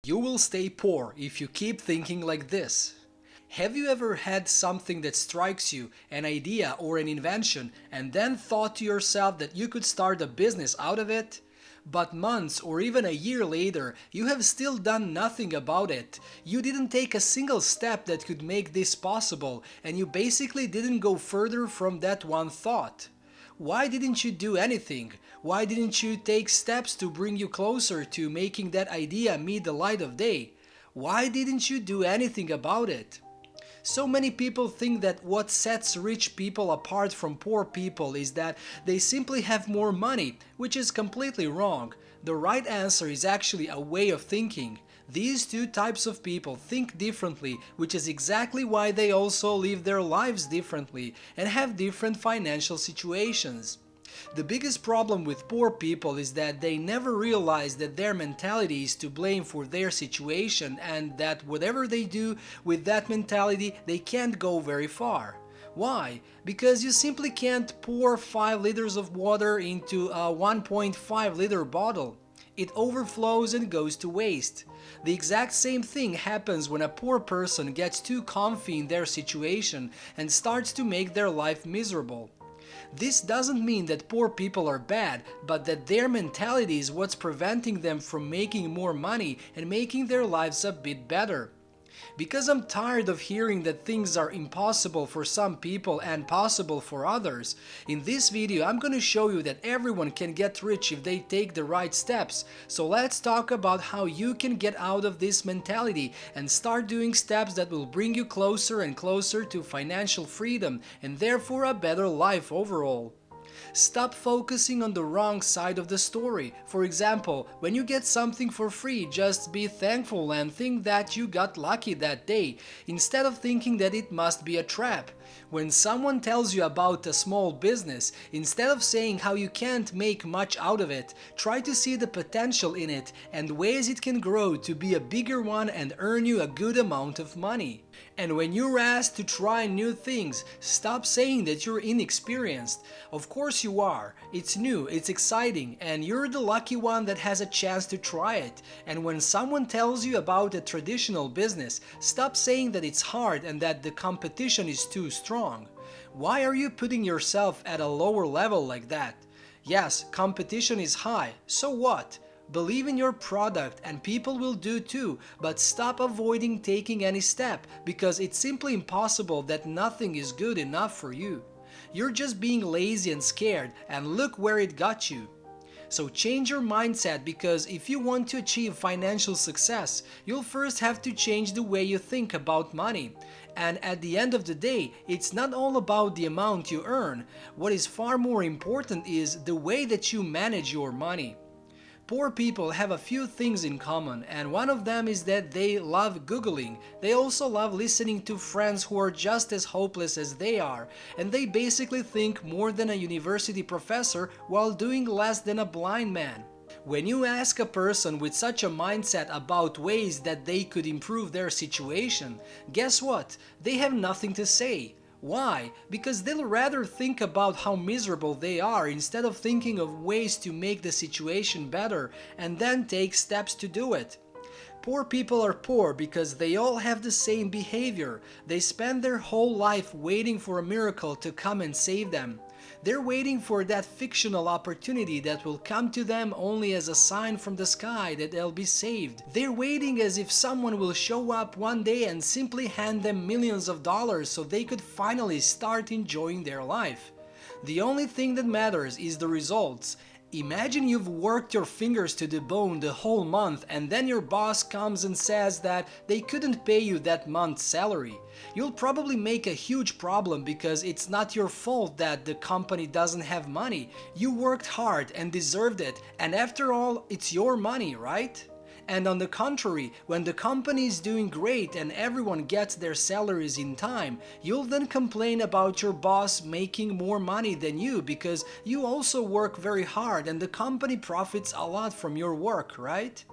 You will stay poor if you keep thinking like this. Have you ever had something that strikes you, an idea or an invention, and then thought to yourself that you could start a business out of it? But months or even a year later, you have still done nothing about it. You didn't take a single step that could make this possible, and you basically didn't go further from that one thought. Why didn't you do anything? Why didn't you take steps to bring you closer to making that idea meet the light of day? Why didn't you do anything about it? So many people think that what sets rich people apart from poor people is that they simply have more money, which is completely wrong. The right answer is actually a way of thinking. These two types of people think differently, which is exactly why they also live their lives differently and have different financial situations. The biggest problem with poor people is that they never realize that their mentality is to blame for their situation and that whatever they do with that mentality, they can't go very far. Why? Because you simply can't pour 5 liters of water into a 1.5 liter bottle. It overflows and goes to waste. The exact same thing happens when a poor person gets too comfy in their situation and starts to make their life miserable. This doesn't mean that poor people are bad, but that their mentality is what's preventing them from making more money and making their lives a bit better. Because I'm tired of hearing that things are impossible for some people and possible for others, in this video I'm going to show you that everyone can get rich if they take the right steps. So let's talk about how you can get out of this mentality and start doing steps that will bring you closer and closer to financial freedom and therefore a better life overall. Stop focusing on the wrong side of the story. For example, when you get something for free, just be thankful and think that you got lucky that day, instead of thinking that it must be a trap. When someone tells you about a small business, instead of saying how you can't make much out of it, try to see the potential in it and ways it can grow to be a bigger one and earn you a good amount of money. And when you're asked to try new things, stop saying that you're inexperienced. Of course you are. It's new, it's exciting, and you're the lucky one that has a chance to try it. And when someone tells you about a traditional business, stop saying that it's hard and that the competition is too strong. Why are you putting yourself at a lower level like that? Yes, competition is high, so what? Believe in your product and people will do too, but stop avoiding taking any step because it's simply impossible that nothing is good enough for you. You're just being lazy and scared, and look where it got you. So change your mindset, because if you want to achieve financial success, you'll first have to change the way you think about money. And at the end of the day, it's not all about the amount you earn. What is far more important is the way that you manage your money. Poor people have a few things in common, and one of them is that they love Googling. They also love listening to friends who are just as hopeless as they are, and they basically think more than a university professor while doing less than a blind man. When you ask a person with such a mindset about ways that they could improve their situation, guess what? They have nothing to say. Why? Because they'll rather think about how miserable they are instead of thinking of ways to make the situation better and then take steps to do it. Poor people are poor because they all have the same behavior. They spend their whole life waiting for a miracle to come and save them. They're waiting for that fictional opportunity that will come to them only as a sign from the sky that they'll be saved. They're waiting as if someone will show up one day and simply hand them millions of dollars so they could finally start enjoying their life. The only thing that matters is the results. Imagine you've worked your fingers to the bone the whole month and then your boss comes and says that they couldn't pay you that month's salary. You'll probably make a huge problem because it's not your fault that the company doesn't have money. You worked hard and deserved it, and after all, it's your money, right? And on the contrary, when the company is doing great and everyone gets their salaries in time, you'll then complain about your boss making more money than you because you also work very hard and the company profits a lot from your work, right?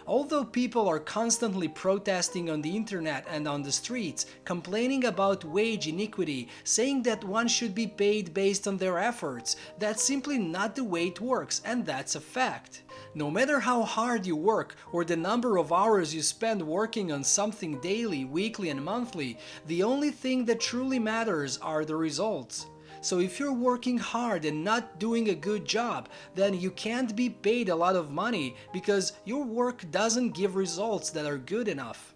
Although people are constantly protesting on the internet and on the streets, complaining about wage inequity, saying that one should be paid based on their efforts, that's simply not the way it works, and that's a fact. No matter how hard you work or the number of hours you spend working on something daily, weekly, and monthly, the only thing that truly matters are the results. So if you're working hard and not doing a good job, then you can't be paid a lot of money because your work doesn't give results that are good enough.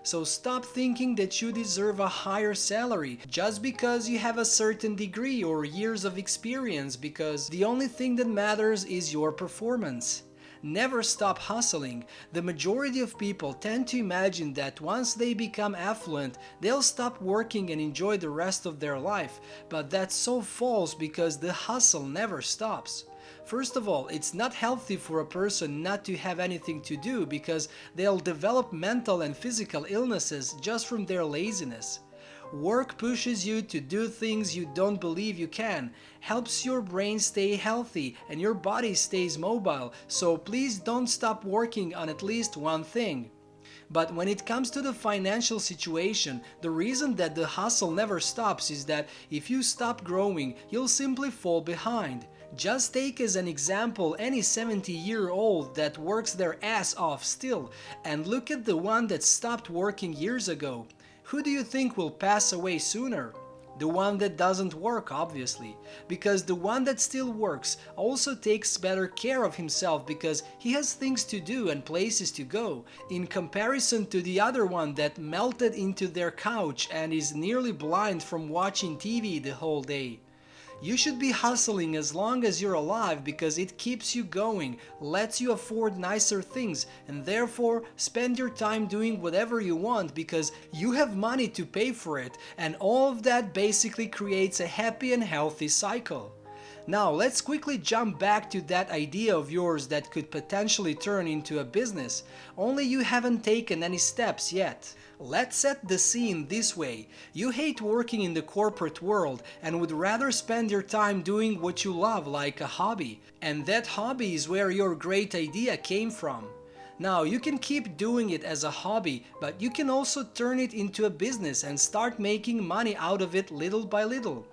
So stop thinking that you deserve a higher salary just because you have a certain degree or years of experience, because the only thing that matters is your performance. Never stop hustling. The majority of people tend to imagine that once they become affluent, they'll stop working and enjoy the rest of their life, but that's so false because the hustle never stops. First of all, it's not healthy for a person not to have anything to do because they'll develop mental and physical illnesses just from their laziness. Work pushes you to do things you don't believe you can, helps your brain stay healthy and your body stays mobile, so please don't stop working on at least one thing. But when it comes to the financial situation, the reason that the hustle never stops is that if you stop growing, you'll simply fall behind. Just take as an example any 70-year-old that works their ass off still, and look at the one that stopped working years ago. Who do you think will pass away sooner? The one that doesn't work, obviously, because the one that still works also takes better care of himself because he has things to do and places to go, in comparison to the other one that melted into their couch and is nearly blind from watching TV the whole day. You should be hustling as long as you're alive because it keeps you going, lets you afford nicer things, and therefore spend your time doing whatever you want because you have money to pay for it, and all of that basically creates a happy and healthy cycle. Now let's quickly jump back to that idea of yours that could potentially turn into a business, only you haven't taken any steps yet. Let's set the scene this way. You hate working in the corporate world and would rather spend your time doing what you love, like a hobby. And that hobby is where your great idea came from. Now, you can keep doing it as a hobby, but you can also turn it into a business and start making money out of it little by little.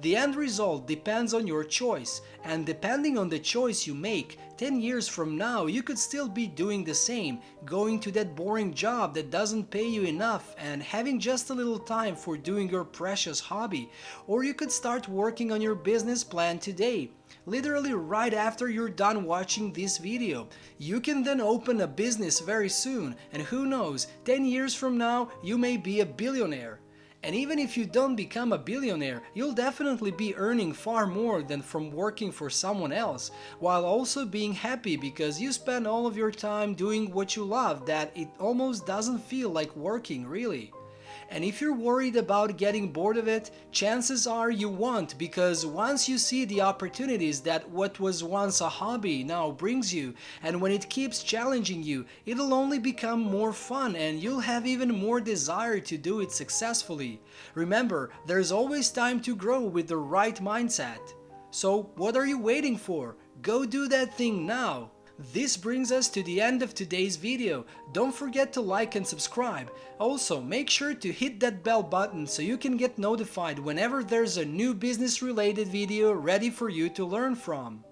The end result depends on your choice, and depending on the choice you make, 10 years from now you could still be doing the same, going to that boring job that doesn't pay you enough and having just a little time for doing your precious hobby. Or you could start working on your business plan today, literally right after you're done watching this video. You can then open a business very soon, and who knows, 10 years from now you may be a billionaire. And even if you don't become a billionaire, you'll definitely be earning far more than from working for someone else, while also being happy because you spend all of your time doing what you love that it almost doesn't feel like working, really. And if you're worried about getting bored of it, chances are you won't, because once you see the opportunities that what was once a hobby now brings you, and when it keeps challenging you, it'll only become more fun and you'll have even more desire to do it successfully. Remember, there's always time to grow with the right mindset. So what are you waiting for? Go do that thing now! This brings us to the end of today's video. Don't forget to like and subscribe. Also, make sure to hit that bell button so you can get notified whenever there's a new business related video ready for you to learn from.